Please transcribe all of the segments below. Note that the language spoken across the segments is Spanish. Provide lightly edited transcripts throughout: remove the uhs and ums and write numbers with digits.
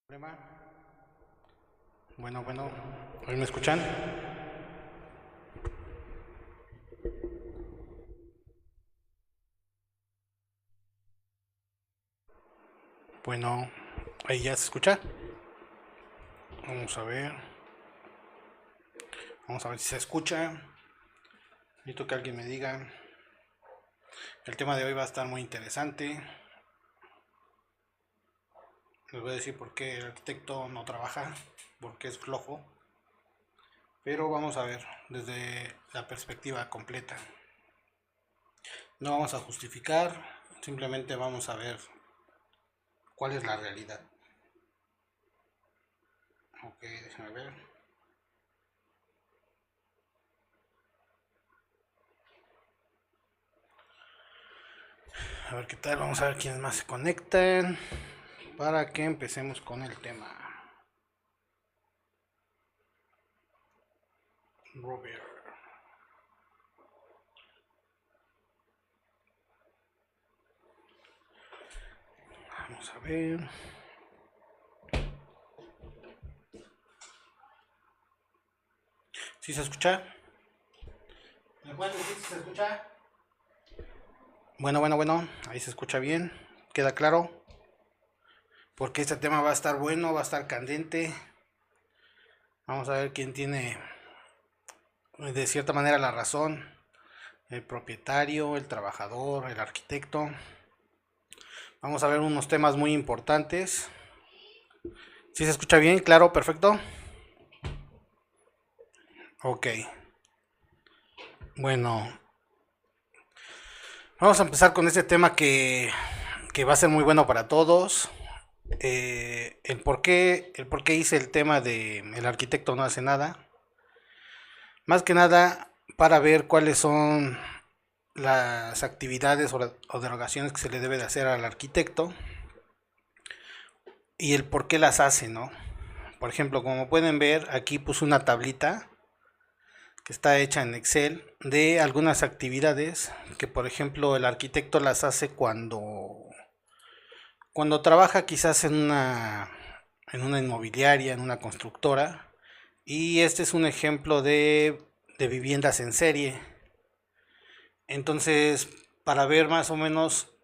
Problema. Bueno, ¿hoy me escuchan? Bueno, ahí ya se escucha. Vamos a ver. Vamos a ver si se escucha. Necesito que alguien me diga. El tema de hoy va a estar muy interesante. Les voy a decir por qué el arquitecto no trabaja, porque es flojo. Pero vamos a ver desde la perspectiva completa. No vamos a justificar, simplemente vamos a ver cuál es la realidad. Ok, déjame ver. A ver qué tal, vamos a ver quiénes más se conectan para que empecemos con el tema. Robert. Vamos a ver. ¿Sí se escucha? ¿Me pueden decir si se escucha? Bueno, ahí se escucha bien. ¿Queda claro? Porque este tema va a estar bueno, va a estar candente. Vamos a ver quién tiene de cierta manera la razón. El propietario, el trabajador, el arquitecto. Vamos a ver unos temas muy importantes. ¿Sí se escucha bien? Claro, perfecto. Ok. Bueno, vamos a empezar con este tema que va a ser muy bueno para todos. El por qué hice el tema de el arquitecto no hace nada. Más que nada para ver cuáles son las actividades o derogaciones que se le debe de hacer al arquitecto y el por qué las hace, ¿no? Por ejemplo, como pueden ver, aquí puse una tablita que está hecha en Excel de algunas actividades que, por ejemplo, el arquitecto las hace cuando trabaja quizás en una inmobiliaria, en una constructora. Y este es un ejemplo de viviendas en serie. Entonces, para ver más o menos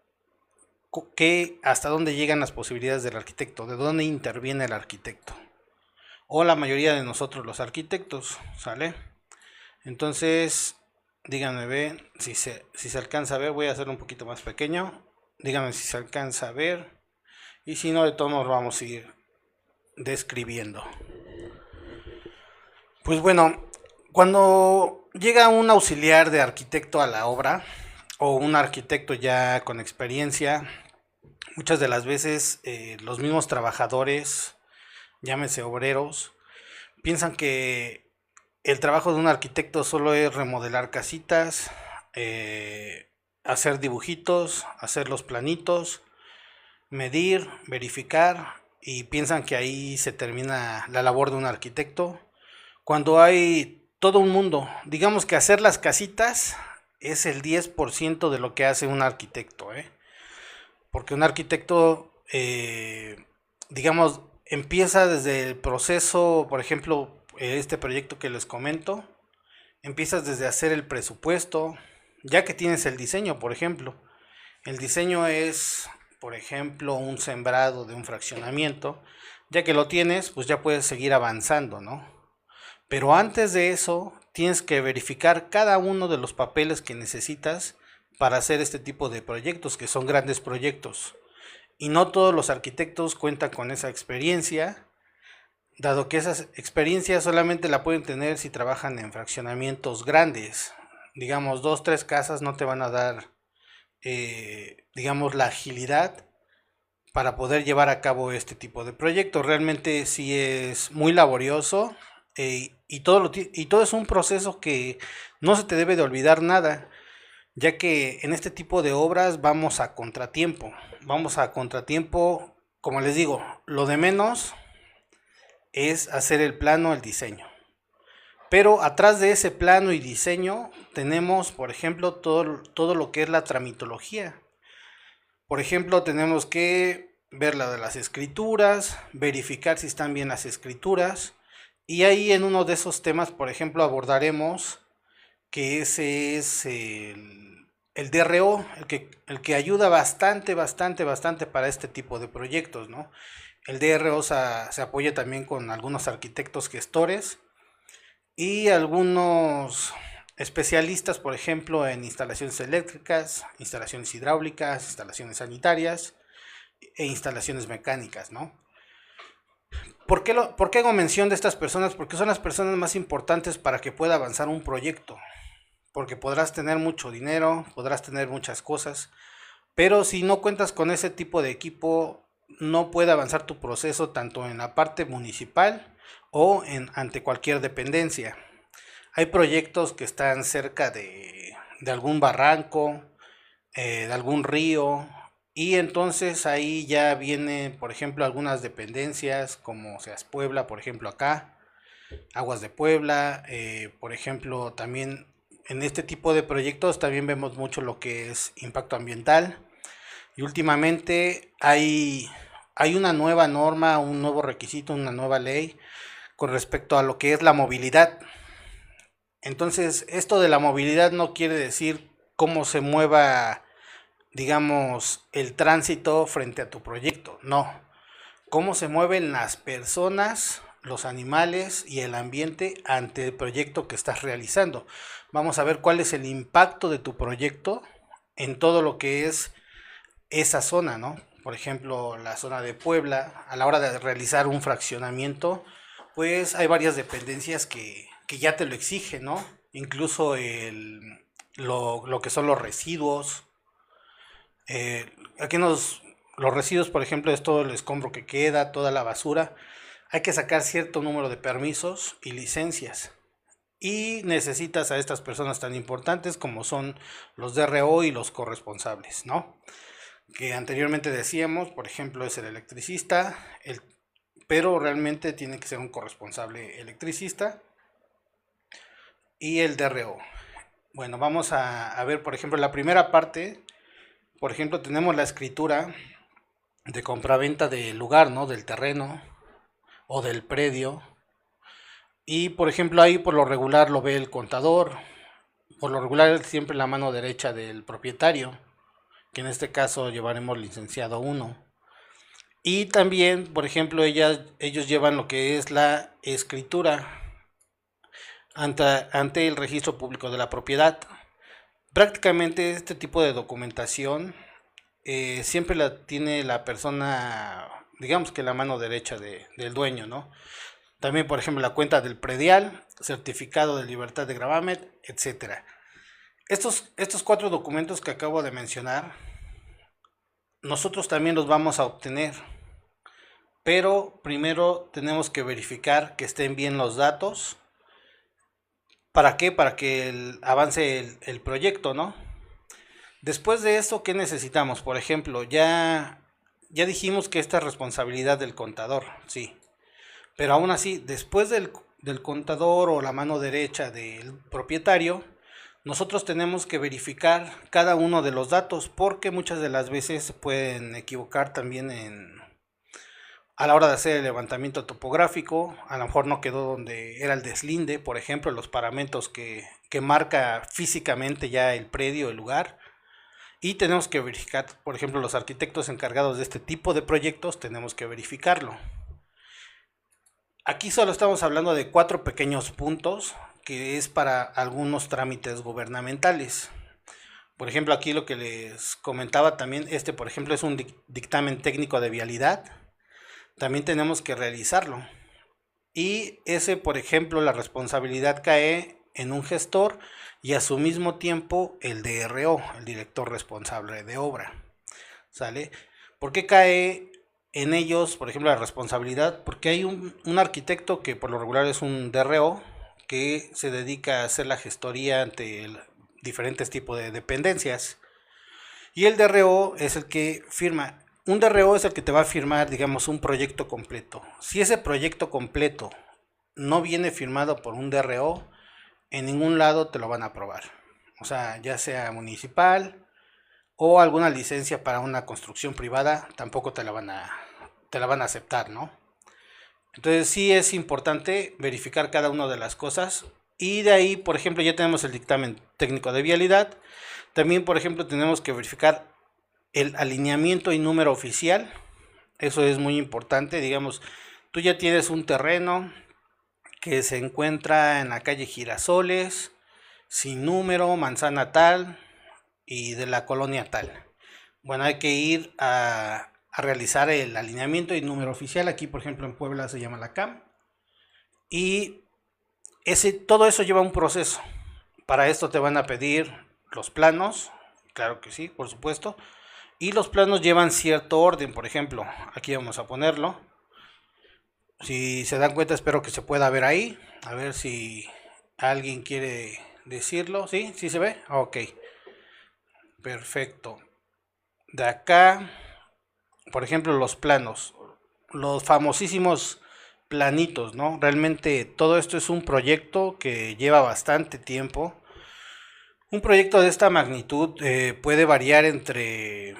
hasta dónde llegan las posibilidades del arquitecto, de dónde interviene el arquitecto. O la mayoría de nosotros los arquitectos, ¿sale? Entonces, díganme ve si se alcanza a ver, voy a hacerlo un poquito más pequeño. Díganme si se alcanza a ver. Y si no, de todos modos vamos a ir describiendo. Pues bueno, cuando llega un auxiliar de arquitecto a la obra, o un arquitecto ya con experiencia, muchas de las veces los mismos trabajadores, llámese obreros, piensan que el trabajo de un arquitecto solo es remodelar casitas, hacer dibujitos, hacer los planitos, medir, verificar, y piensan que ahí se termina la labor de un arquitecto, cuando hay todo un mundo. Digamos que hacer las casitas es el 10% de lo que hace un arquitecto, ¿eh? Porque un arquitecto, digamos, empieza desde el proceso, por ejemplo, este proyecto que les comento, empiezas desde hacer el presupuesto, ya que tienes el diseño, por ejemplo. El diseño es, por ejemplo, un sembrado de un fraccionamiento. Ya que lo tienes, pues ya puedes seguir avanzando, ¿no? Pero antes de eso, tienes que verificar cada uno de los papeles que necesitas para hacer este tipo de proyectos, que son grandes proyectos. Y no todos los arquitectos cuentan con esa experiencia, dado que esa experiencia solamente la pueden tener si trabajan en fraccionamientos grandes. Digamos, dos, tres casas no te van a dar, digamos, la agilidad para poder llevar a cabo este tipo de proyectos. Realmente sí es muy laborioso, y todo es un proceso que no se te debe de olvidar nada, ya que en este tipo de obras vamos a contratiempo. Vamos a contratiempo, como les digo, lo de menos es hacer el plano, el diseño. Pero atrás de ese plano y diseño tenemos, por ejemplo, todo lo que es la tramitología. Por ejemplo, tenemos que ver la de las escrituras, verificar si están bien las escrituras. Y ahí en uno de esos temas, por ejemplo, abordaremos que ese es el DRO, el que ayuda bastante, bastante, bastante para este tipo de proyectos, ¿no? El DRO se apoya también con algunos arquitectos gestores y algunos especialistas, por ejemplo, en instalaciones eléctricas, instalaciones hidráulicas, instalaciones sanitarias e instalaciones mecánicas, ¿no? ¿Por qué hago mención de estas personas? Porque son las personas más importantes para que pueda avanzar un proyecto. Porque podrás tener mucho dinero, podrás tener muchas cosas, pero si no cuentas con ese tipo de equipo, no puede avanzar tu proceso tanto en la parte municipal o ante cualquier dependencia. Hay proyectos que están cerca de algún barranco, de algún río, y entonces ahí ya viene, por ejemplo, algunas dependencias como Seas Puebla, por ejemplo, acá, Aguas de Puebla, por ejemplo, también en este tipo de proyectos también vemos mucho lo que es impacto ambiental. Y últimamente hay una nueva norma, un nuevo requisito, una nueva ley con respecto a lo que es la movilidad. Entonces, esto de la movilidad no quiere decir cómo se mueva, digamos, el tránsito frente a tu proyecto, no. Cómo se mueven las personas, los animales y el ambiente ante el proyecto que estás realizando. Vamos a ver cuál es el impacto de tu proyecto en todo lo que es esa zona, ¿no? Por ejemplo, la zona de Puebla, a la hora de realizar un fraccionamiento, pues hay varias dependencias que ya te lo exigen, ¿no? Incluso lo que son los residuos. Aquí los residuos, por ejemplo, es todo el escombro que queda, toda la basura. Hay que sacar cierto número de permisos y licencias. Y necesitas a estas personas tan importantes como son los DRO y los corresponsables, ¿no? Que anteriormente decíamos, por ejemplo, es el electricista, pero realmente tiene que ser un corresponsable electricista y el DRO. Bueno, vamos a ver, por ejemplo, la primera parte. Por ejemplo, tenemos la escritura de compraventa del lugar, ¿no? Del terreno o del predio. Y por ejemplo, ahí por lo regular lo ve el contador. Por lo regular es siempre la mano derecha del propietario, que en este caso llevaremos licenciado 1. Y también, por ejemplo, ellos llevan lo que es la escritura ante el registro público de la propiedad. Prácticamente este tipo de documentación siempre la tiene la persona, digamos que la mano derecha del dueño, ¿no? También, por ejemplo, la cuenta del predial, certificado de libertad de gravamen, etcétera. Estos 4 documentos que acabo de mencionar, nosotros también los vamos a obtener, pero primero tenemos que verificar que estén bien los datos. ¿Para qué? Para que avance el proyecto, ¿no? Después de esto, ¿qué necesitamos? Por ejemplo, ya dijimos que esta es responsabilidad del contador, sí. Pero aún así, después del contador o la mano derecha del propietario, nosotros tenemos que verificar cada uno de los datos porque muchas de las veces se pueden equivocar también a la hora de hacer el levantamiento topográfico. A lo mejor no quedó donde era el deslinde, por ejemplo, los paramentos que marca físicamente ya el predio, el lugar. Y tenemos que verificar, por ejemplo, los arquitectos encargados de este tipo de proyectos, tenemos que verificarlo. Aquí solo estamos hablando de 4 pequeños puntos que es para algunos trámites gubernamentales. Por ejemplo, aquí lo que les comentaba también, por ejemplo, es un dictamen técnico de vialidad. También tenemos que realizarlo. Y ese, por ejemplo, la responsabilidad cae en un gestor y a su mismo tiempo el DRO, el director responsable de obra. ¿Sale? ¿Por qué cae en ellos, por ejemplo, la responsabilidad? Porque hay un arquitecto que por lo regular es un DRO que se dedica a hacer la gestoría ante diferentes tipos de dependencias. Y el DRO es el que firma. Un DRO es el que te va a firmar, digamos, un proyecto completo. Si ese proyecto completo no viene firmado por un DRO, en ningún lado te lo van a aprobar. O sea, ya sea municipal o alguna licencia para una construcción privada, tampoco te la van a aceptar, ¿no? Entonces sí es importante verificar cada una de las cosas. Y de ahí, por ejemplo, ya tenemos el dictamen técnico de vialidad. También, por ejemplo, tenemos que verificar el alineamiento y número oficial. Eso es muy importante. Digamos, tú ya tienes un terreno que se encuentra en la calle Girasoles, sin número, manzana tal y de la colonia tal. Bueno, hay que ir a realizar el alineamiento y número oficial. Aquí, por ejemplo, en Puebla se llama la CAM. Y todo eso lleva un proceso. Para esto te van a pedir los planos, claro que sí, por supuesto. Y los planos llevan cierto orden, por ejemplo, aquí vamos a ponerlo. Si se dan cuenta, espero que se pueda ver ahí. A ver si alguien quiere decirlo. ¿Sí? ¿Sí se ve? Ok. Perfecto. De acá, por ejemplo, los planos. Los famosísimos planitos, ¿no? Realmente todo esto es un proyecto que lleva bastante tiempo. Un proyecto de esta magnitud puede variar entre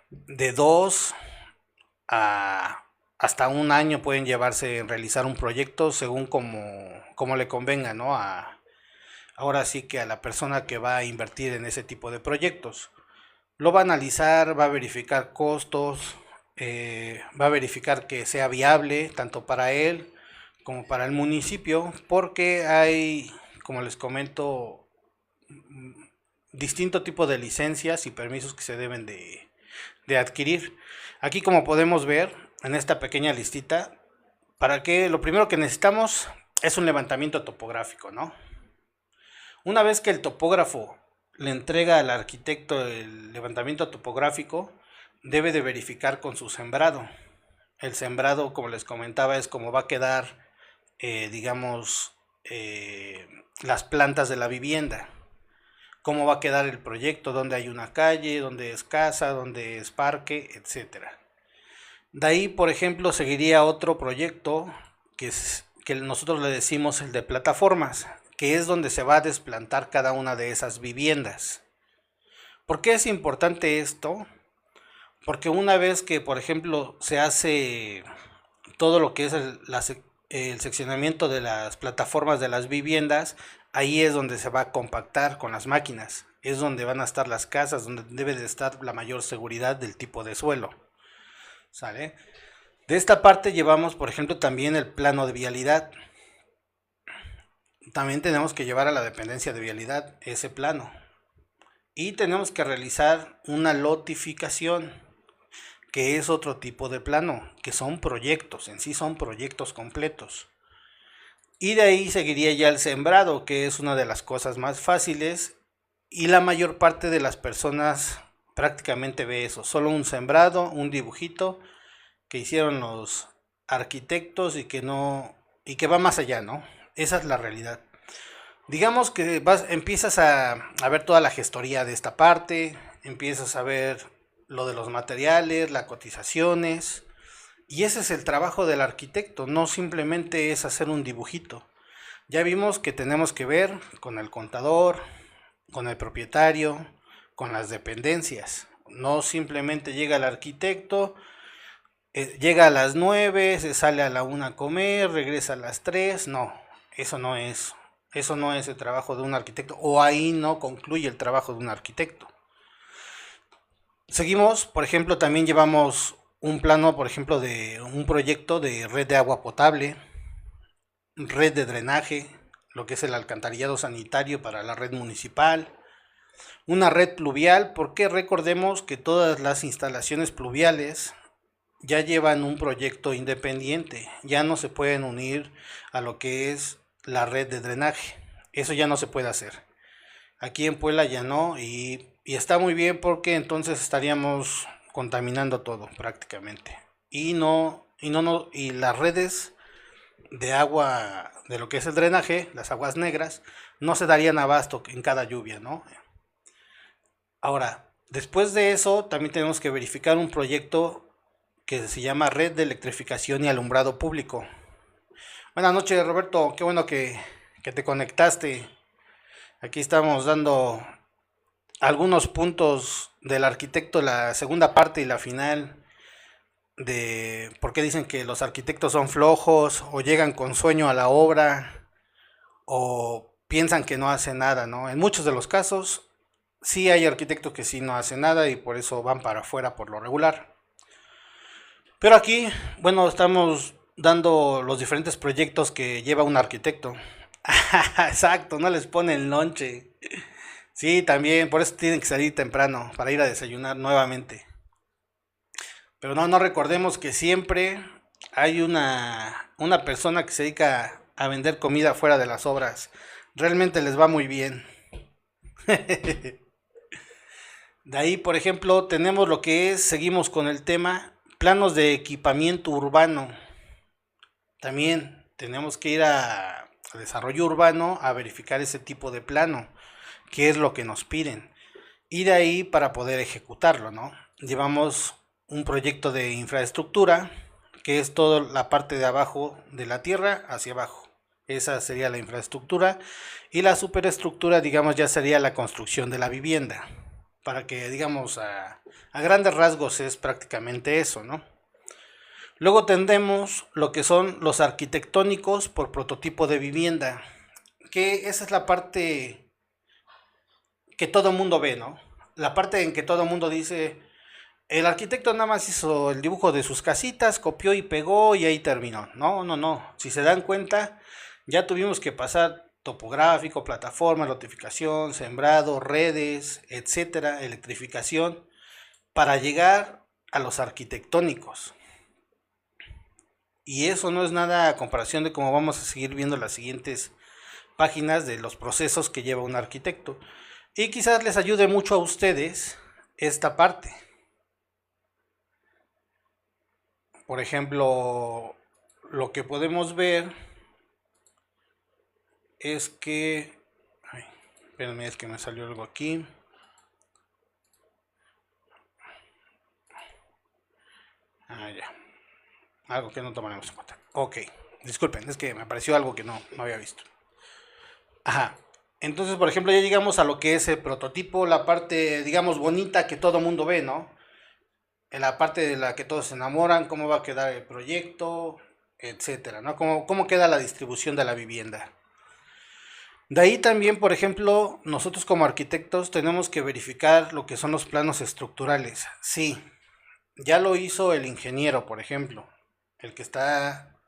de 2 a hasta un año pueden llevarse en realizar un proyecto según como le convenga, ¿no? Ahora sí que a la persona que va a invertir en ese tipo de proyectos. Lo va a analizar, va a verificar costos, va a verificar que sea viable tanto para él como para el municipio, porque hay, como les comento, distinto tipo de licencias y permisos que se deben de adquirir. Aquí, como podemos ver en esta pequeña listita, para que lo primero que necesitamos es un levantamiento topográfico, ¿no? Una vez que el topógrafo le entrega al arquitecto el levantamiento topográfico, debe de verificar con su sembrado. El sembrado, como les comentaba, es como va a quedar, digamos, las plantas de la vivienda. Cómo va a quedar el proyecto, dónde hay una calle, dónde es casa, dónde es parque, etcétera. De ahí, por ejemplo, seguiría otro proyecto que nosotros le decimos el de plataformas, que es donde se va a desplantar cada una de esas viviendas. ¿Por qué es importante esto? Porque una vez que, por ejemplo, se hace todo lo que es el seccionamiento de las plataformas de las viviendas, ahí es donde se va a compactar con las máquinas, es donde van a estar las casas, donde debe de estar la mayor seguridad del tipo de suelo. ¿Sale? De esta parte llevamos, por ejemplo, también el plano de vialidad. También tenemos que llevar a la dependencia de vialidad ese plano. Y tenemos que realizar una lotificación, que es otro tipo de plano, que son proyectos, en sí son proyectos completos. Y de ahí seguiría ya el sembrado, que es una de las cosas más fáciles, y la mayor parte de las personas prácticamente ve eso, solo un sembrado, un dibujito que hicieron los arquitectos y que no, y que va más allá, ¿no? Esa es la realidad. Digamos que empiezas a ver toda la gestoría de esta parte, empiezas a ver lo de los materiales, las cotizaciones, y ese es el trabajo del arquitecto, no simplemente es hacer un dibujito. Ya vimos que tenemos que ver con el contador, con el propietario, con las dependencias. No simplemente llega el arquitecto, llega a las 9, se sale a la 1 a comer, regresa a las 3. No, eso no es. Eso no es el trabajo de un arquitecto, o ahí no concluye el trabajo de un arquitecto. Seguimos, por ejemplo, también llevamos un plano, por ejemplo, de un proyecto de red de agua potable, red de drenaje, lo que es el alcantarillado sanitario para la red municipal, una red pluvial, porque recordemos que todas las instalaciones pluviales ya llevan un proyecto independiente, ya no se pueden unir a lo que es la red de drenaje, eso ya no se puede hacer. Aquí en Puebla ya no, y está muy bien porque entonces estaríamos contaminando todo prácticamente. Y las redes de agua, de lo que es el drenaje, las aguas negras, no se darían abasto en cada lluvia, ¿no? Ahora, después de eso, también tenemos que verificar un proyecto que se llama Red de Electrificación y Alumbrado Público. Buenas noches, Roberto, qué bueno que te conectaste. Aquí estamos dando algunos puntos del arquitecto, la segunda parte y la final, de por qué dicen que los arquitectos son flojos o llegan con sueño a la obra o piensan que no hacen nada, ¿no? En muchos de los casos sí hay arquitectos que sí no hacen nada y por eso van para afuera por lo regular. Pero aquí, bueno, estamos dando los diferentes proyectos que lleva un arquitecto. Exacto, no les pone el lonche. Sí, también, por eso tienen que salir temprano para ir a desayunar nuevamente. Pero no, no recordemos que siempre hay una persona que se dedica a vender comida fuera de las obras. Realmente les va muy bien. De ahí, por ejemplo, tenemos lo que es, seguimos con el tema, planos de equipamiento urbano. También tenemos que ir a desarrollo urbano a verificar ese tipo de plano, qué es lo que nos piden. Y de ahí para poder ejecutarlo, ¿no? Llevamos un proyecto de infraestructura, que es toda la parte de abajo de la tierra hacia abajo. Esa sería la infraestructura. Y la superestructura, digamos, ya sería la construcción de la vivienda. Para que, digamos, a grandes rasgos es prácticamente eso, ¿no? Luego tendremos lo que son los arquitectónicos por prototipo de vivienda, que esa es la parte que todo mundo ve, ¿no? La parte en que todo mundo dice, el arquitecto nada más hizo el dibujo de sus casitas, copió y pegó y ahí terminó. No, no, no. Si se dan cuenta, ya tuvimos que pasar topográfico, plataforma, notificación, sembrado, redes, etcétera, electrificación, para llegar a los arquitectónicos. Y eso no es nada a comparación de cómo vamos a seguir viendo las siguientes páginas de los procesos que lleva un arquitecto. Y quizás les ayude mucho a ustedes esta parte. Por ejemplo, lo que podemos ver es que... Ay, espérenme, es que me salió algo aquí. Ya. Algo que no tomaremos en cuenta. Ok, disculpen, es que me apareció algo que no había visto. Ajá. Entonces, por ejemplo, ya llegamos a lo que es el prototipo, la parte, digamos, bonita que todo mundo ve, ¿no? En la parte de la que todos se enamoran, cómo va a quedar el proyecto, etcétera, ¿no? Cómo queda la distribución de la vivienda. De ahí también, por ejemplo, nosotros como arquitectos tenemos que verificar lo que son los planos estructurales. Sí, ya lo hizo el ingeniero, por ejemplo, el que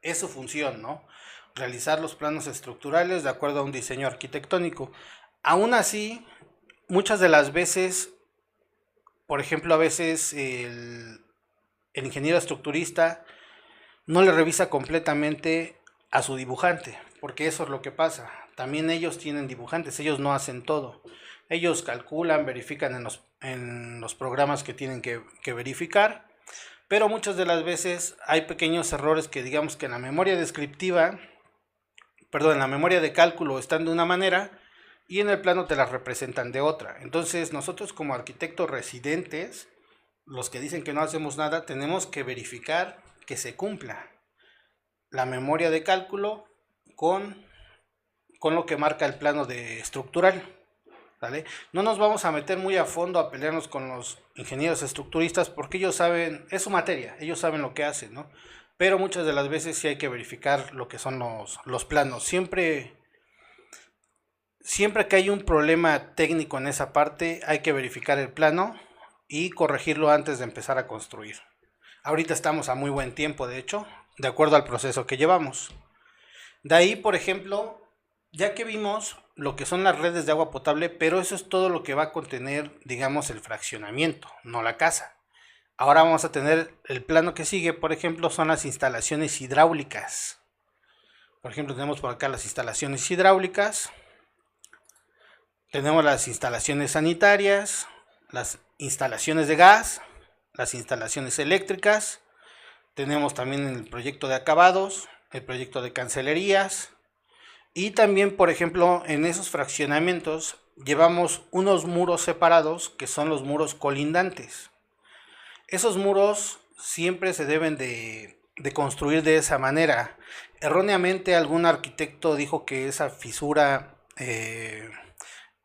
es su función, ¿no? Realizar los planos estructurales de acuerdo a un diseño arquitectónico. Aún así, muchas de las veces, por ejemplo, a veces el ingeniero estructurista no le revisa completamente a su dibujante, porque eso es lo que pasa. También ellos tienen dibujantes, ellos no hacen todo. Ellos calculan, verifican en los programas que tienen que verificar, pero muchas de las veces hay pequeños errores que digamos que en la memoria descriptiva, perdón, en la memoria de cálculo están de una manera y en el plano te las representan de otra. Entonces nosotros como arquitectos residentes, los que dicen que no hacemos nada, tenemos que verificar que se cumpla la memoria de cálculo con lo que marca el plano de estructural. ¿Vale? No nos vamos a meter muy a fondo a pelearnos con los ingenieros estructuristas porque ellos saben, es su materia, ellos saben lo que hacen, ¿no? Pero muchas de las veces sí hay que verificar lo que son los planos. Siempre que hay un problema técnico en esa parte, hay que verificar el plano y corregirlo antes de empezar a construir. Ahorita estamos a muy buen tiempo, de hecho, de acuerdo al proceso que llevamos. De ahí, por ejemplo, ya que vimos lo que son las redes de agua potable, pero eso es todo lo que va a contener, digamos, el fraccionamiento, no la casa. Ahora vamos a tener el plano que sigue, por ejemplo, son las instalaciones hidráulicas. Por ejemplo, tenemos por acá las instalaciones hidráulicas, tenemos las instalaciones sanitarias, las instalaciones de gas, las instalaciones eléctricas, tenemos también el proyecto de acabados, el proyecto de cancelerías, y también, por ejemplo, en esos fraccionamientos llevamos unos muros separados que son los muros colindantes. Esos muros siempre se deben de construir de esa manera. Erróneamente algún arquitecto dijo que esa fisura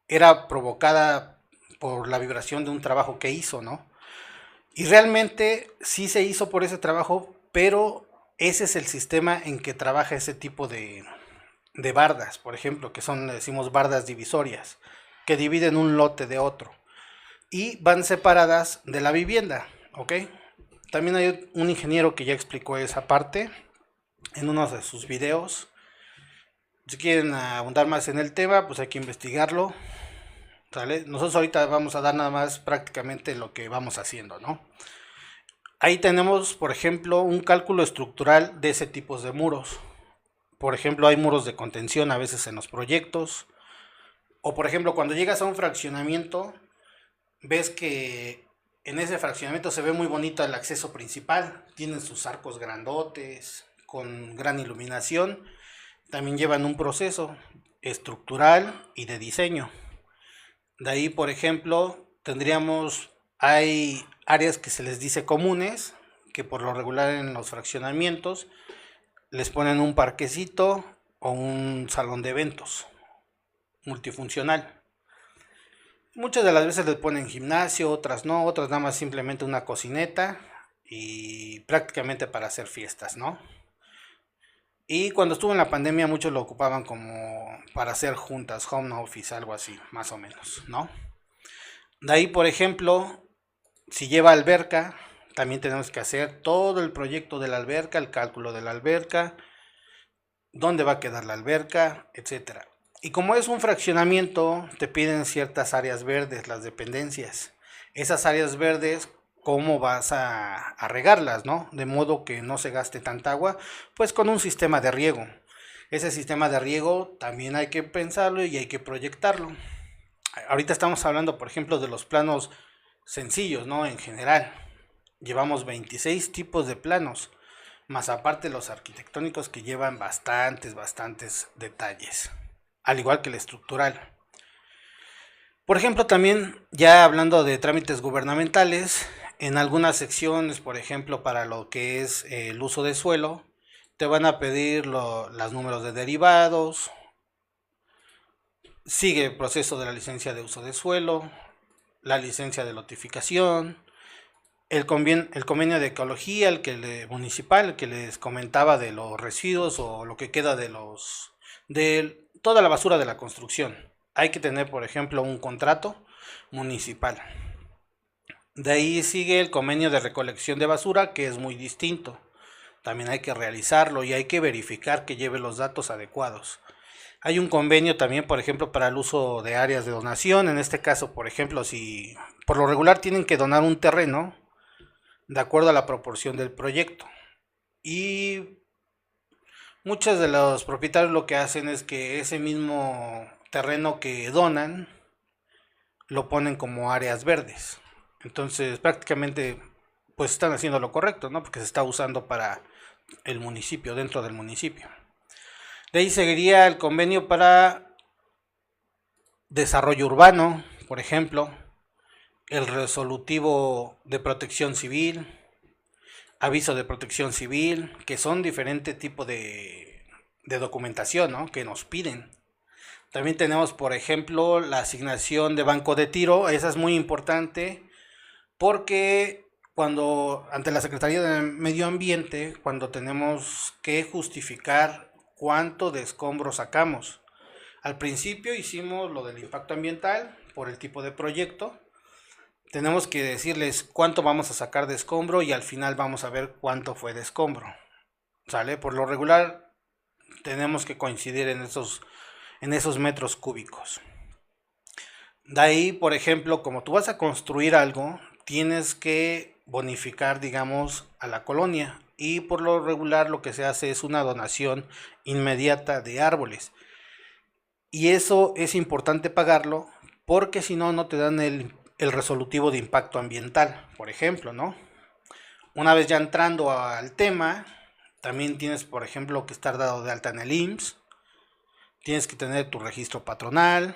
era provocada por la vibración de un trabajo que hizo, ¿no? Y realmente sí se hizo por ese trabajo, pero ese es el sistema en que trabaja ese tipo de bardas, por ejemplo, que son, le decimos, bardas divisorias, que dividen un lote de otro y van separadas de la vivienda, ¿ok? También hay un ingeniero que ya explicó esa parte en uno de sus videos. Si quieren abundar más en el tema, pues hay que investigarlo, ¿sale? Nosotros ahorita vamos a dar nada más prácticamente lo que vamos haciendo, ¿no? Ahí tenemos, por ejemplo, un cálculo estructural de ese tipo de muros. Por ejemplo, hay muros de contención a veces en los proyectos. O por ejemplo, cuando llegas a un fraccionamiento, ves que en ese fraccionamiento se ve muy bonito el acceso principal. Tienen sus arcos grandotes, con gran iluminación. También llevan un proceso estructural y de diseño. De ahí, por ejemplo, hay áreas que se les dice comunes, que por lo regular en los fraccionamientos les ponen un parquecito o un salón de eventos multifuncional. Muchas de las veces les ponen gimnasio, otras no, otras nada más simplemente una cocineta y prácticamente para hacer fiestas, ¿no? Y cuando estuvo en la pandemia muchos lo ocupaban como para hacer juntas, home office, algo así, más o menos, ¿no? De ahí, por ejemplo, si lleva alberca, también tenemos que hacer todo el proyecto de la alberca, el cálculo de la alberca, dónde va a quedar la alberca, etcétera. Y como es un fraccionamiento, te piden ciertas áreas verdes, las dependencias. Esas áreas verdes, ¿cómo vas a regarlas, no? De modo que no se gaste tanta agua, pues con un sistema de riego. Ese sistema de riego también hay que pensarlo y hay que proyectarlo. Ahorita estamos hablando, por ejemplo, de los planos sencillos, ¿no? En general, llevamos 26 tipos de planos, más aparte los arquitectónicos que llevan bastantes detalles, al igual que el estructural. Por ejemplo, también ya hablando de trámites gubernamentales, en algunas secciones, por ejemplo, para lo que es el uso de suelo, te van a pedir los números de derivados, sigue el proceso de la licencia de uso de suelo, la licencia de lotificación, el convenio de ecología, municipal, el que les comentaba de los residuos o lo que queda de toda la basura de la construcción. Hay que tener, por ejemplo, un contrato municipal. De ahí sigue el convenio de recolección de basura, que es muy distinto. También hay que realizarlo y hay que verificar que lleve los datos adecuados. Hay un convenio también, por ejemplo, para el uso de áreas de donación. En este caso, por ejemplo, si por lo regular tienen que donar un terreno de acuerdo a la proporción del proyecto. Y muchos de los propietarios lo que hacen es que ese mismo terreno que donan lo ponen como áreas verdes. Entonces prácticamente pues están haciendo lo correcto, ¿no? Porque se está usando para el municipio, dentro del municipio. De ahí seguiría el convenio para desarrollo urbano, por ejemplo, el resolutivo de protección civil, aviso de protección civil, que son diferentes tipos de documentación, ¿no? Que nos piden. También tenemos, por ejemplo, la asignación de banco de tiro. Esa es muy importante porque cuando ante la Secretaría de Medio Ambiente, cuando tenemos que justificar cuánto de escombros sacamos. Al principio hicimos lo del impacto ambiental por el tipo de proyecto. Tenemos que decirles cuánto vamos a sacar de escombro y al final vamos a ver cuánto fue de escombro. ¿Sale? Por lo regular tenemos que coincidir en esos metros cúbicos. De ahí, por ejemplo, como tú vas a construir algo, tienes que bonificar, digamos, a la colonia. Y por lo regular lo que se hace es una donación inmediata de árboles. Y eso es importante pagarlo porque si no, no te dan el resolutivo de impacto ambiental, por ejemplo, ¿no? Una vez ya entrando al tema, también tienes, por ejemplo, que estar dado de alta en el IMSS. Tienes que tener tu registro patronal.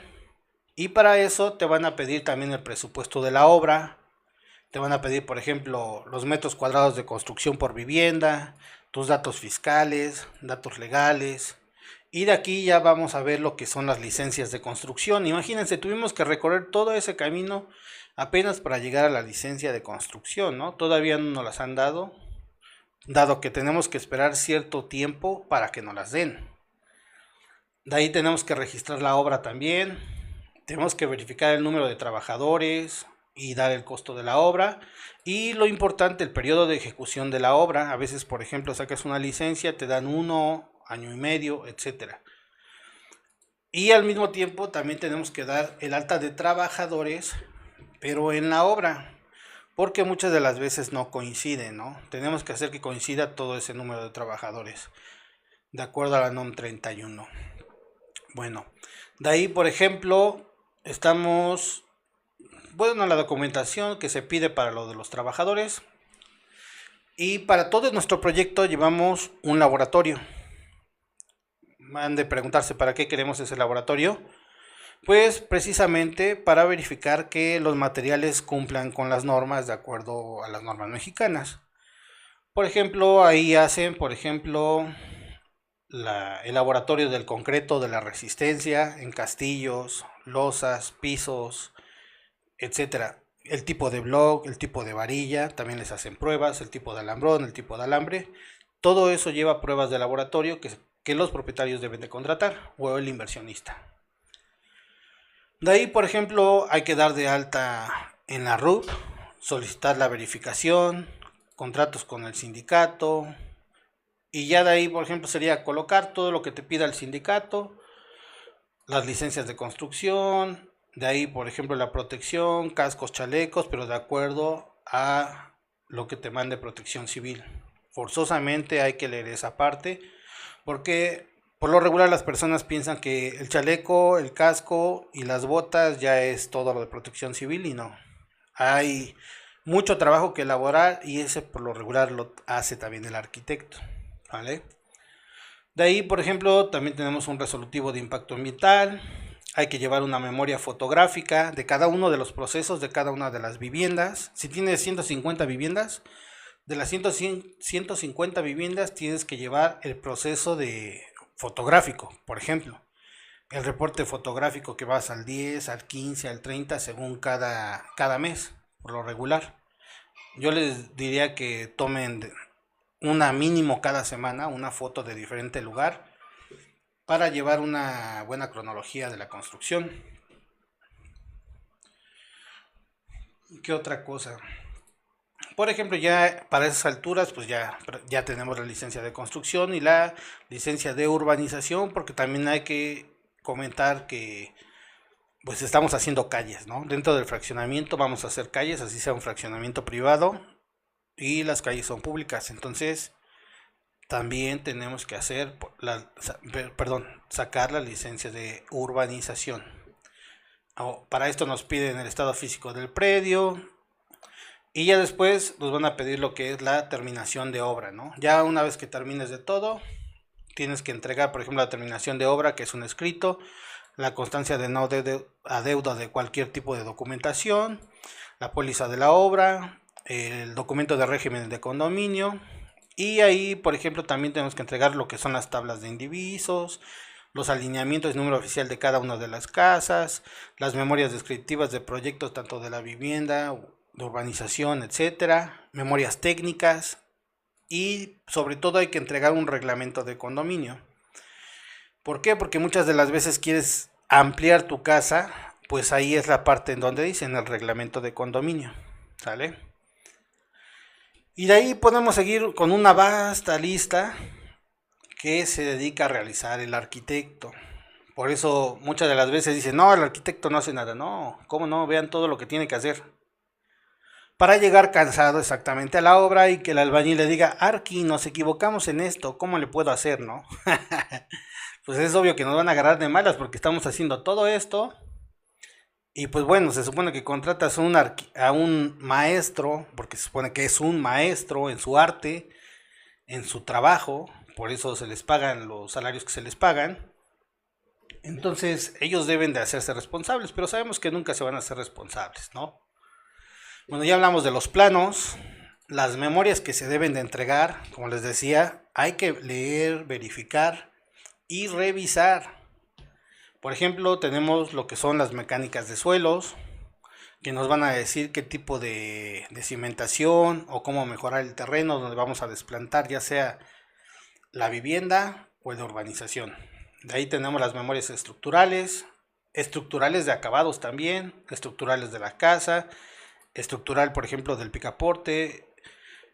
Y para eso te van a pedir también el presupuesto de la obra. Te van a pedir, por ejemplo, los metros cuadrados de construcción por vivienda, tus datos fiscales, datos legales Y de aquí ya vamos a ver lo que son las licencias de construcción. Imagínense, tuvimos que recorrer todo ese camino apenas para llegar a la licencia de construcción, ¿no? Todavía no nos las han dado, dado que tenemos que esperar cierto tiempo para que nos las den. De ahí tenemos que registrar la obra también, tenemos que verificar el número de trabajadores y dar el costo de la obra. Y lo importante, el periodo de ejecución de la obra. A veces, por ejemplo, sacas una licencia, te dan 1 año y medio, etcétera. Y al mismo tiempo también tenemos que dar el alta de trabajadores, pero en la obra, porque muchas de las veces no coinciden, ¿no? Tenemos que hacer que coincida todo ese número de trabajadores, de acuerdo a la NOM 31. Bueno, de ahí, por ejemplo, estamos, bueno, la documentación que se pide para lo de los trabajadores. Y para todo nuestro proyecto llevamos un laboratorio. Han de preguntarse para qué queremos ese laboratorio. Pues precisamente para verificar que los materiales cumplan con las normas de acuerdo a las normas mexicanas. Por ejemplo, ahí hacen, por ejemplo, el laboratorio del concreto, de la resistencia en castillos, losas, pisos, etcétera. El tipo de block, el tipo de varilla, también les hacen pruebas, el tipo de alambrón, el tipo de alambre. Todo eso lleva pruebas de laboratorio que los propietarios deben de contratar o el inversionista. De ahí, por ejemplo, hay que dar de alta en la RUP, solicitar la verificación, contratos con el sindicato, y ya de ahí, por ejemplo, sería colocar todo lo que te pida el sindicato, las licencias de construcción, de ahí, por ejemplo, la protección, cascos, chalecos, pero de acuerdo a lo que te mande Protección Civil. Forzosamente hay que leer esa parte, porque por lo regular las personas piensan que el chaleco, el casco y las botas ya es todo lo de Protección Civil, y no. Hay mucho trabajo que elaborar y ese por lo regular lo hace también el arquitecto, ¿vale? De ahí, por ejemplo, también tenemos un resolutivo de impacto ambiental. Hay que llevar una memoria fotográfica de cada uno de los procesos de cada una de las viviendas. Si tienes 150 viviendas, de las 150 viviendas tienes que llevar el proceso de fotográfico, por ejemplo. El reporte fotográfico que vas al 10, al 15, al 30, según cada mes, por lo regular. Yo les diría que tomen una mínimo cada semana, una foto de diferente lugar, para llevar una buena cronología de la construcción. ¿Qué otra cosa? Por ejemplo, ya para esas alturas, pues ya tenemos la licencia de construcción y la licencia de urbanización, porque también hay que comentar que pues estamos haciendo calles, ¿no? Dentro del fraccionamiento vamos a hacer calles, así sea un fraccionamiento privado, y las calles son públicas. Entonces también tenemos que hacer sacar la licencia de urbanización. Para esto nos piden el estado físico del predio, y ya después nos van a pedir lo que es la terminación de obra, ¿no? Ya una vez que termines de todo, tienes que entregar, por ejemplo, la terminación de obra, que es un escrito, la constancia de no adeudo de cualquier tipo de documentación, la póliza de la obra, el documento de régimen de condominio. Y ahí, por ejemplo, también tenemos que entregar lo que son las tablas de indivisos, los alineamientos de número oficial de cada una de las casas, las memorias descriptivas de proyectos tanto de la vivienda, de urbanización, etcétera, memorias técnicas, y sobre todo hay que entregar un reglamento de condominio. ¿Por qué? Porque muchas de las veces quieres ampliar tu casa, pues ahí es la parte en donde dicen el reglamento de condominio, ¿sale? Y de ahí podemos seguir con una vasta lista que se dedica a realizar el arquitecto. Por eso muchas de las veces dicen, no, el arquitecto no hace nada. No, ¿cómo no? Vean todo lo que tiene que hacer. Para llegar cansado exactamente a la obra y que el albañil le diga, Arqui, nos equivocamos en esto, ¿cómo le puedo hacer, no? Pues es obvio que nos van a agarrar de malas porque estamos haciendo todo esto. Y pues bueno, se supone que contratas a un maestro, porque se supone que es un maestro en su arte, en su trabajo, por eso se les pagan los salarios que se les pagan. Entonces ellos deben de hacerse responsables, pero sabemos que nunca se van a hacer responsables, ¿no? Bueno, ya hablamos de los planos, las memorias que se deben de entregar, como les decía, hay que leer, verificar y revisar. Por ejemplo, tenemos lo que son las mecánicas de suelos, que nos van a decir qué tipo de cimentación o cómo mejorar el terreno donde vamos a desplantar, ya sea la vivienda o la urbanización. De ahí tenemos las memorias estructurales, estructurales de acabados también, estructurales de la casa, estructural, por ejemplo, del picaporte,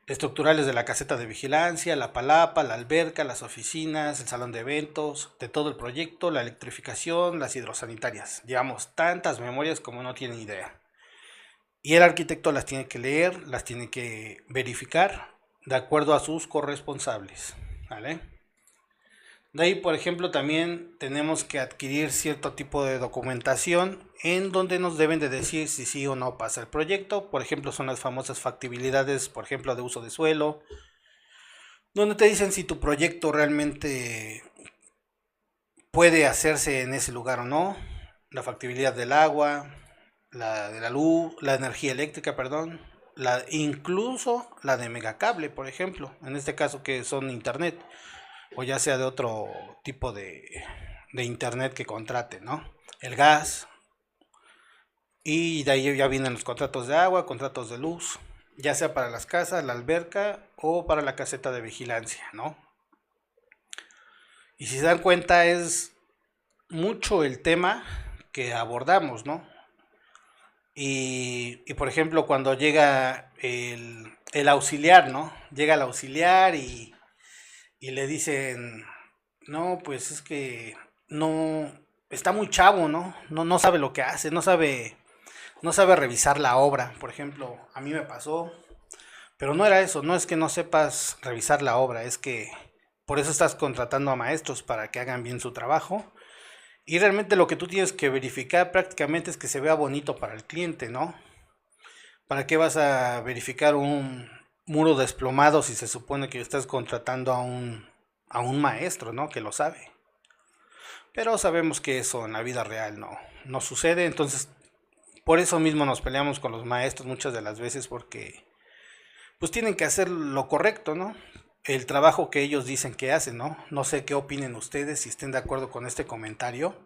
estructurales de la caseta de vigilancia, la palapa, la alberca, las oficinas, el salón de eventos, de todo el proyecto, la electrificación, las hidrosanitarias. Llevamos tantas memorias como no tienen idea. Y el arquitecto las tiene que leer, las tiene que verificar de acuerdo a sus corresponsables, ¿vale? De ahí, por ejemplo, también tenemos que adquirir cierto tipo de documentación en donde nos deben de decir si sí o no pasa el proyecto. Por ejemplo, son las famosas factibilidades, por ejemplo, de uso de suelo, donde te dicen si tu proyecto realmente puede hacerse en ese lugar o no. La factibilidad del agua, la de la luz, la energía eléctrica, perdón, incluso la de megacable, por ejemplo, en este caso que son internet, o ya sea de otro tipo de internet que contrate, ¿no? El gas, y de ahí ya vienen los contratos de agua, contratos de luz, ya sea para las casas, la alberca o para la caseta de vigilancia, ¿no? Y si se dan cuenta es mucho el tema que abordamos, ¿no? Y por ejemplo, cuando llega el auxiliar, ¿no? Llega el auxiliar y le dicen, no, pues es que no, está muy chavo, ¿no? No sabe lo que hace, no sabe revisar la obra. Por ejemplo, a mí me pasó, pero no era eso, no es que no sepas revisar la obra, es que por eso estás contratando a maestros para que hagan bien su trabajo. Y realmente lo que tú tienes que verificar prácticamente es que se vea bonito para el cliente, ¿no? ¿Para qué vas a verificar un muro desplomado si se supone que estás contratando a un maestro, ¿no? Que lo sabe. Pero sabemos que eso en la vida real no sucede, entonces por eso mismo nos peleamos con los maestros muchas de las veces porque pues tienen que hacer lo correcto, ¿no? El trabajo que ellos dicen que hacen, ¿no? No sé qué opinen ustedes, si estén de acuerdo con este comentario.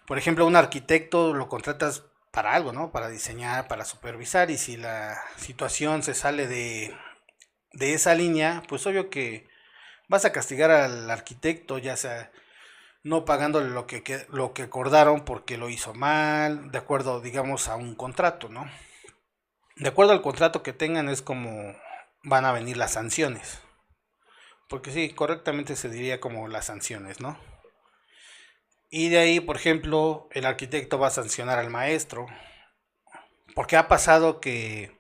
Por ejemplo, un arquitecto lo contratas para algo, ¿no? Para diseñar, para supervisar, y si la situación se sale de esa línea, pues obvio que vas a castigar al arquitecto, ya sea no pagándole lo que acordaron porque lo hizo mal, de acuerdo, digamos, a un contrato, ¿no? De acuerdo al contrato que tengan es como van a venir las sanciones. Porque sí, correctamente se diría como las sanciones, ¿no? Y de ahí, por ejemplo, el arquitecto va a sancionar al maestro. Porque ha pasado que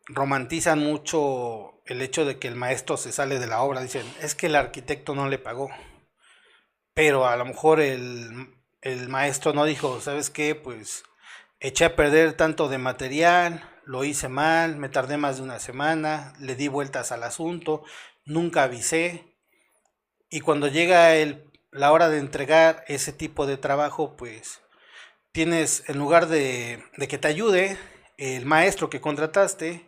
romantizan mucho el hecho de que el maestro se sale de la obra. Dicen, es que el arquitecto no le pagó. Pero a lo mejor el maestro no dijo, ¿sabes qué? Pues eché a perder tanto de material, lo hice mal, me tardé más de una semana, le di vueltas al asunto, nunca avisé. Y cuando llega la hora de entregar ese tipo de trabajo, pues tienes, en lugar de que te ayude, el maestro que contrataste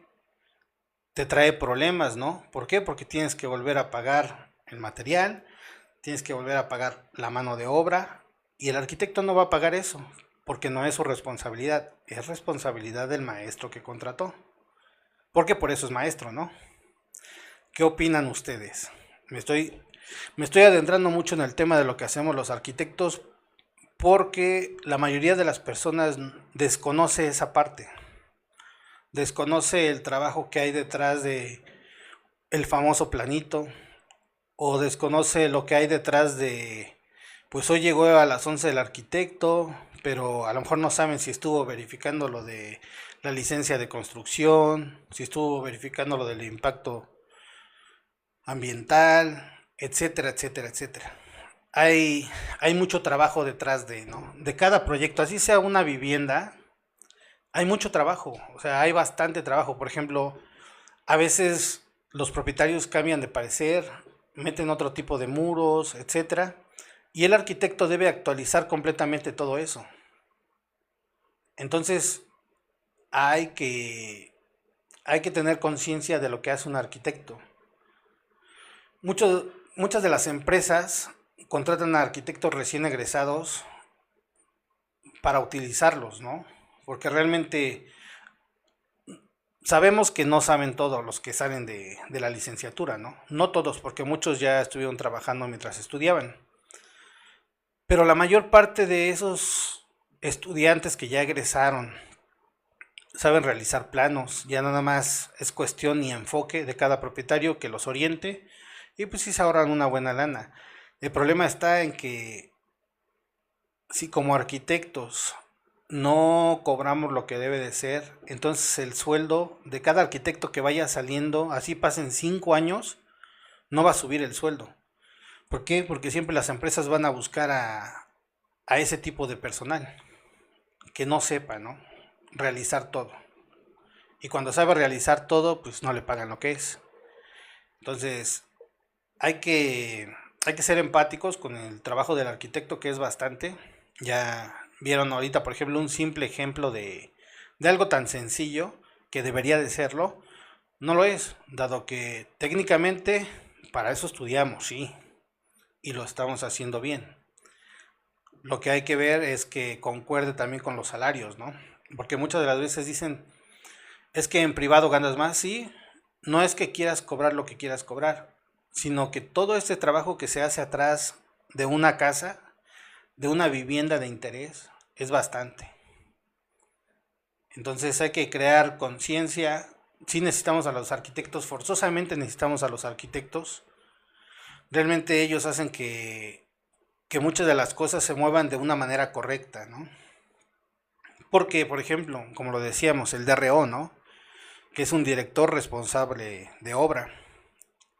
te trae problemas, ¿no? ¿Por qué? Porque tienes que volver a pagar el material, tienes que volver a pagar la mano de obra, y el arquitecto no va a pagar eso, porque no es su responsabilidad, es responsabilidad del maestro que contrató, porque por eso es maestro, ¿no? ¿Qué opinan ustedes? Me estoy adentrando mucho en el tema de lo que hacemos los arquitectos porque la mayoría de las personas desconoce esa parte, desconoce el trabajo que hay detrás de el famoso planito, o desconoce lo que hay detrás de, pues hoy llegó a las 11 el arquitecto, pero a lo mejor no saben si estuvo verificando lo de la licencia de construcción, si estuvo verificando lo del impacto ambiental, etcétera, etcétera, etcétera. Hay mucho trabajo detrás ¿no? De cada proyecto, así sea una vivienda, hay mucho trabajo, o sea, hay bastante trabajo. Por ejemplo, a veces los propietarios cambian de parecer, meten otro tipo de muros, etcétera, y el arquitecto debe actualizar completamente todo eso. Entonces, hay que, hay que tener conciencia de lo que hace un arquitecto. Muchas de las empresas contratan a arquitectos recién egresados para utilizarlos, ¿no? Porque realmente sabemos que no saben todos los que salen de la licenciatura, ¿no? No todos, porque muchos ya estuvieron trabajando mientras estudiaban. Pero la mayor parte de esos estudiantes que ya egresaron saben realizar planos, ya nada más es cuestión y enfoque de cada propietario que los oriente y pues sí se ahorran una buena lana. El problema está en que si como arquitectos no cobramos lo que debe de ser, entonces el sueldo de cada arquitecto que vaya saliendo, así pasen 5 años, no va a subir el sueldo. ¿Por qué? Porque siempre las empresas van a buscar a ese tipo de personal que no sepa, ¿no? Realizar todo. Y cuando sabe realizar todo, pues no le pagan lo que es. Entonces, hay que, hay que ser empáticos con el trabajo del arquitecto, que es bastante. Ya vieron ahorita, por ejemplo, un simple ejemplo de algo tan sencillo que debería de serlo. No lo es, dado que técnicamente para eso estudiamos, sí, y lo estamos haciendo bien. Lo que hay que ver es que concuerde también con los salarios, ¿no? Porque muchas de las veces dicen, es que en privado ganas más, sí, no es que quieras cobrar lo que quieras cobrar, sino que todo este trabajo que se hace atrás de una casa, de una vivienda de interés, es bastante. Entonces hay que crear conciencia. Sí necesitamos a los arquitectos, forzosamente necesitamos a los arquitectos. Realmente ellos hacen que muchas de las cosas se muevan de una manera correcta, ¿no? Porque, por ejemplo, como lo decíamos, el DRO, ¿no? Que es un director responsable de obra.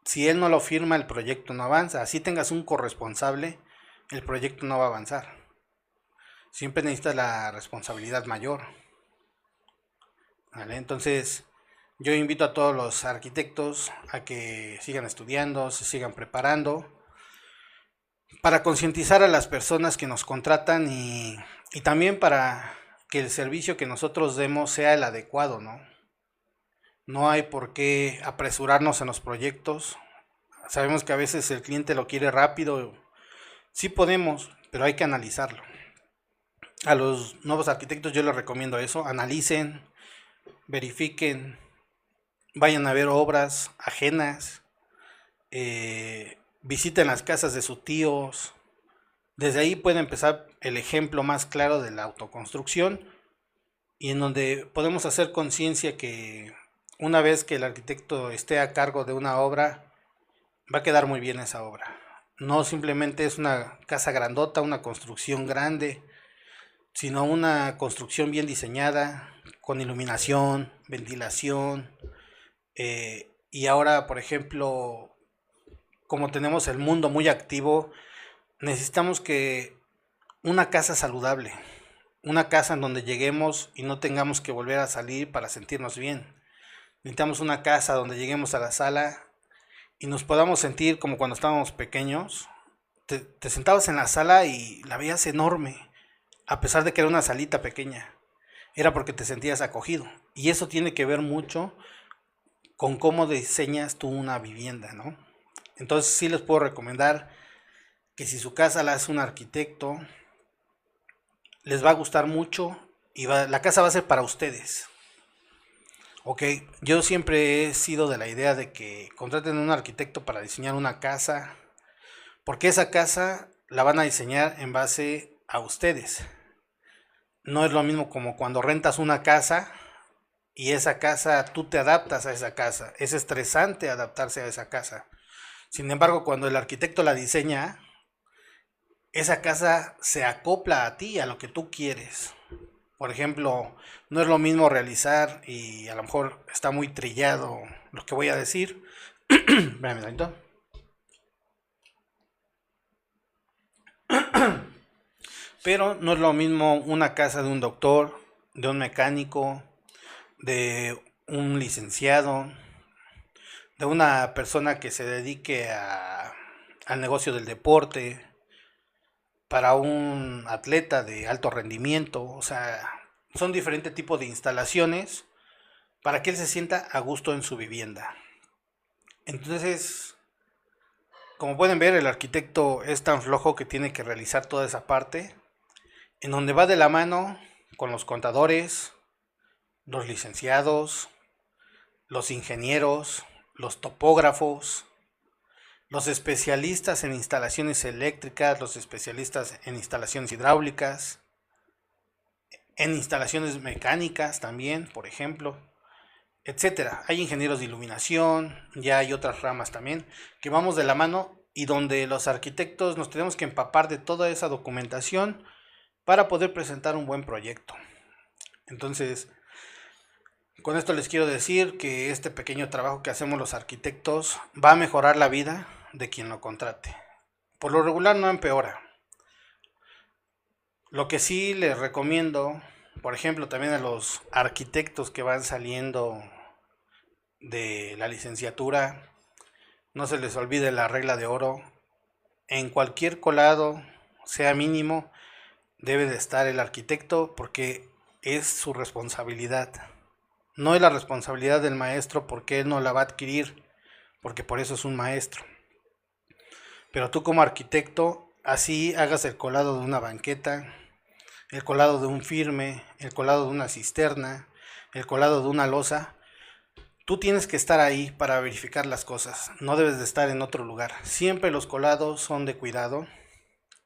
Si él no lo firma, el proyecto no avanza. Así tengas un corresponsable, el proyecto no va a avanzar. Siempre necesitas la responsabilidad mayor, ¿vale? Entonces, yo invito a todos los arquitectos a que sigan estudiando, se sigan preparando, para concientizar a las personas que nos contratan y también para que el servicio que nosotros demos sea el adecuado, ¿no? No hay por qué apresurarnos en los proyectos. Sabemos que a veces el cliente lo quiere rápido. Sí podemos, pero hay que analizarlo. A los nuevos arquitectos yo les recomiendo eso. Analicen, verifiquen, vayan a ver obras ajenas, visiten las casas de sus tíos. Desde ahí puede empezar el ejemplo más claro de la autoconstrucción y en donde podemos hacer conciencia que una vez que el arquitecto esté a cargo de una obra, va a quedar muy bien esa obra. No simplemente es una casa grandota, una construcción grande, sino una construcción bien diseñada, con iluminación, ventilación. Y ahora, por ejemplo, como tenemos el mundo muy activo, necesitamos que una casa saludable, una casa en donde lleguemos y no tengamos que volver a salir para sentirnos bien. Necesitamos una casa donde lleguemos a la sala y nos podamos sentir como cuando estábamos pequeños. Te sentabas en la sala y la veías enorme, a pesar de que era una salita pequeña. Era porque te sentías acogido. Y eso tiene que ver mucho con cómo diseñas tú una vivienda, ¿no? Entonces sí les puedo recomendar que si su casa la hace un arquitecto, les va a gustar mucho y la casa va a ser para ustedes. Ok, yo siempre he sido de la idea de que contraten a un arquitecto para diseñar una casa, porque esa casa la van a diseñar en base a ustedes. No es lo mismo como cuando rentas una casa y esa casa, tú te adaptas a esa casa. Es estresante adaptarse a esa casa. Sin embargo, cuando el arquitecto la diseña, esa casa se acopla a ti, a lo que tú quieres. Por ejemplo, no es lo mismo realizar, y a lo mejor está muy trillado lo que voy a decir. Espérame tantito. Pero no es lo mismo una casa de un doctor, de un mecánico, de un licenciado, de una persona que se dedique al negocio del deporte, para un atleta de alto rendimiento. O sea, son diferentes tipos de instalaciones para que él se sienta a gusto en su vivienda. Entonces, Como pueden ver, el arquitecto es tan flojo que tiene que realizar toda esa parte, en donde va de la mano con los contadores, los licenciados, los ingenieros, los topógrafos, los especialistas en instalaciones eléctricas, los especialistas en instalaciones hidráulicas, en instalaciones mecánicas también, por ejemplo, etcétera. Hay ingenieros de iluminación, ya hay otras ramas también, que vamos de la mano y donde los arquitectos nos tenemos que empapar de toda esa documentación para poder presentar un buen proyecto. Entonces, con esto les quiero decir que este pequeño trabajo que hacemos los arquitectos va a mejorar la vida de quien lo contrate. Por lo regular no empeora. Lo que sí les recomiendo, por ejemplo, también a los arquitectos que van saliendo de la licenciatura, no se les olvide la regla de oro. En cualquier colado, sea mínimo, debe de estar el arquitecto porque es su responsabilidad. No es la responsabilidad del maestro porque él no la va a adquirir, porque por eso es un maestro. Pero tú como arquitecto, así hagas el colado de una banqueta, el colado de un firme, el colado de una cisterna, el colado de una losa, tú tienes que estar ahí para verificar las cosas. No debes de estar en otro lugar. Siempre los colados son de cuidado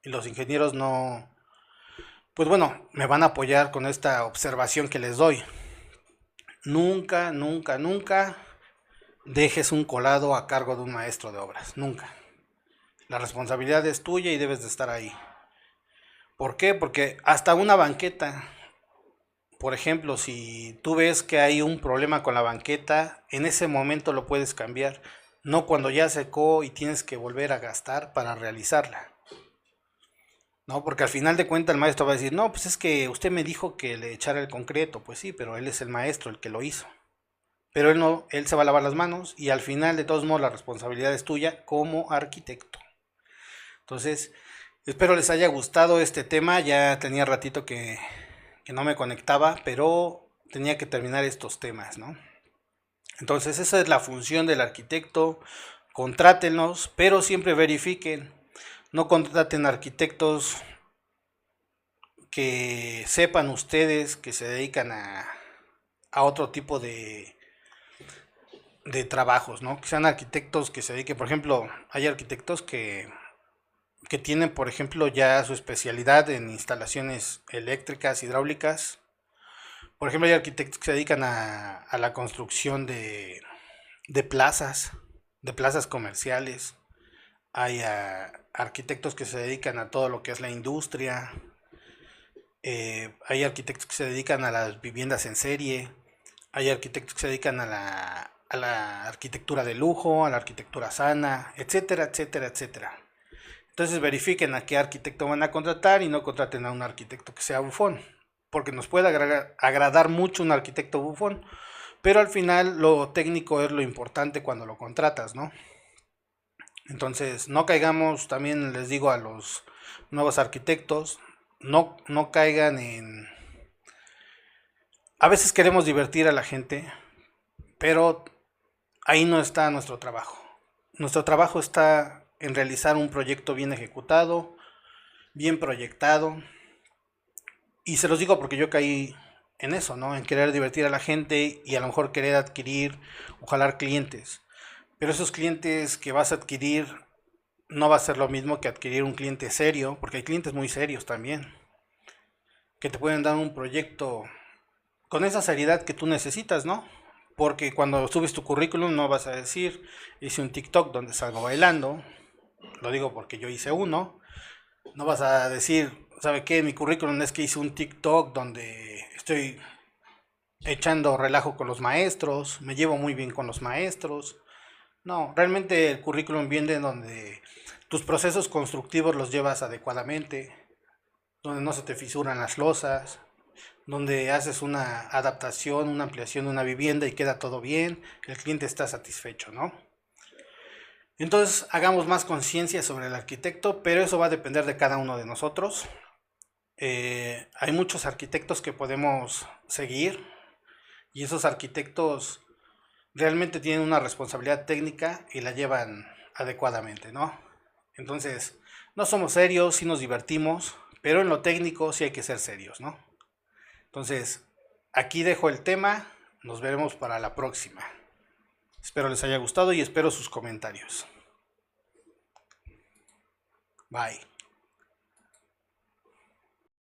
y los ingenieros no, pues bueno, me van a apoyar con esta observación que les doy. Nunca, nunca, nunca dejes un colado a cargo de un maestro de obras. Nunca. La responsabilidad es tuya y debes de estar ahí. ¿Por qué? Porque hasta una banqueta, por ejemplo, si tú ves que hay un problema con la banqueta, en ese momento lo puedes cambiar. No cuando ya secó y tienes que volver a gastar para realizarla. No, porque al final de cuentas el maestro va a decir, no, pues es que usted me dijo que le echara el concreto. Pues sí, pero él es el maestro, el que lo hizo. Pero él no, él se va a lavar las manos y al final de todos modos la responsabilidad es tuya como arquitecto. Entonces, espero les haya gustado este tema. Ya tenía ratito que no me conectaba, pero tenía que terminar estos temas, ¿no? Entonces, esa es la función del arquitecto. Contrátenlos, pero siempre verifiquen. No contraten arquitectos que sepan ustedes que se dedican a otro tipo de trabajos, ¿no? Que sean arquitectos que se dediquen, por ejemplo, hay arquitectos que tienen, por ejemplo, ya su especialidad en instalaciones eléctricas, hidráulicas. Por ejemplo, hay arquitectos que se dedican a la construcción de plazas comerciales. Hay arquitectos que se dedican a todo lo que es la industria. Hay arquitectos que se dedican a las viviendas en serie. Hay arquitectos que se dedican a la arquitectura de lujo, a la arquitectura sana, etcétera, etcétera, etcétera. Entonces verifiquen a qué arquitecto van a contratar y no contraten a un arquitecto que sea bufón, porque nos puede agradar mucho un arquitecto bufón, pero al final lo técnico es lo importante cuando lo contratas, ¿no? Entonces no caigamos, también les digo a los nuevos arquitectos, no caigan en... A veces queremos divertir a la gente, pero ahí no está nuestro trabajo. Nuestro trabajo está en realizar un proyecto bien ejecutado, bien proyectado. Y se los digo porque yo caí en eso, ¿no? En querer divertir a la gente y a lo mejor querer adquirir o jalar clientes. Pero esos clientes que vas a adquirir no va a ser lo mismo que adquirir un cliente serio, porque hay clientes muy serios también, que te pueden dar un proyecto con esa seriedad que tú necesitas, ¿no? Porque cuando subes tu currículum no vas a decir, hice un TikTok donde salgo bailando, lo digo porque yo hice uno, no vas a decir, ¿sabe qué? Mi currículum es que hice un TikTok donde estoy echando relajo con los maestros, me llevo muy bien con los maestros. No, realmente el currículum viene donde tus procesos constructivos los llevas adecuadamente, donde no se te fisuran las losas, donde haces una adaptación, una ampliación de una vivienda y queda todo bien, el cliente está satisfecho, ¿no? Entonces hagamos más conciencia sobre el arquitecto, pero eso va a depender de cada uno de nosotros. Hay muchos arquitectos que podemos seguir y esos arquitectos realmente tienen una responsabilidad técnica y la llevan adecuadamente, ¿no? Entonces, no somos serios, sí nos divertimos, pero en lo técnico sí hay que ser serios, ¿no? Entonces, aquí dejo el tema, nos veremos para la próxima. Espero les haya gustado y espero sus comentarios. Bye.